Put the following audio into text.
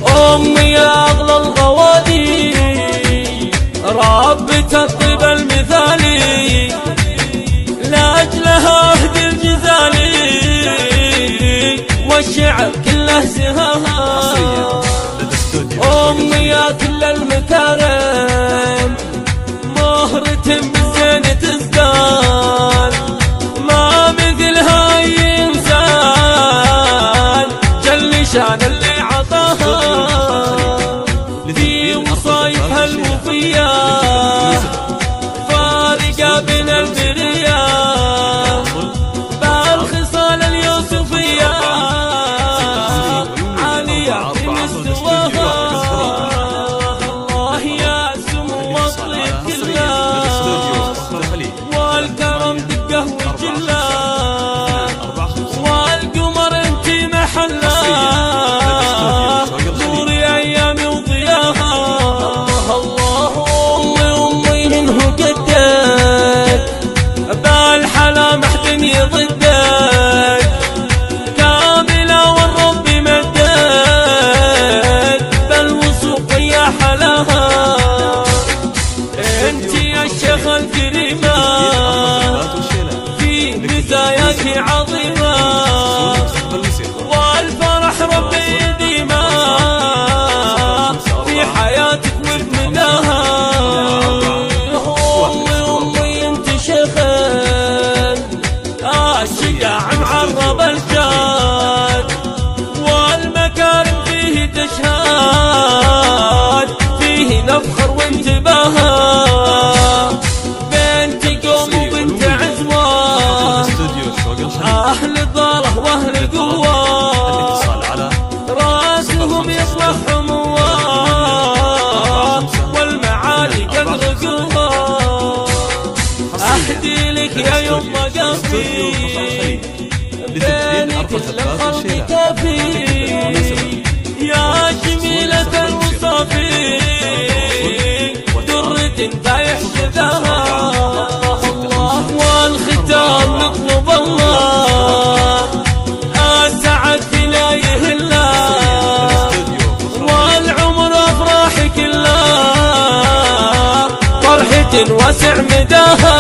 أمي يا أغلى الغوالي، ربة الطيب المثالي، لأجلها أهدي الجزالي والشعب كله سهاها. أمي يا كل المكارم، مهرة بالزين تزدان، ما مثلها أي إنسان، جل شان اللي عطاها في وصايفها الوفية، فارقة بين البرية بالخصال اليوسفية، عالية في مستواها. الله يا سمو الطيب كله، والكرم دقه وجله، والقمر انتي محله، نوري ايامي وضياها. الله امي منه قدك، بالحلا محد يضدك، كاملة والرب مدك، بالوثوق يا حلاها. انتي يا الشيخ الكريمة، في مزاياك عظيمة، والفرح ربي يديمه في حياتك وبمناها. أمي انت شيخين، الشجاع معرب الجاد، والمكارم فيه تشهد، فيه نفخر وانتباها. بنت قوم وبنت عزوة، أهل الضالة وأهل قوة، راسهم يصلح حموة، والمعالي قد رقوة. أهدي لك يا يما قلبي، بيني كل الخلق كافي، يا جميلة الوصافي، درة بايح شذاها. الله والختام نطلب الله، السعد في لا يهلا، والعمر أفراح كلها، فرحة واسع مداها.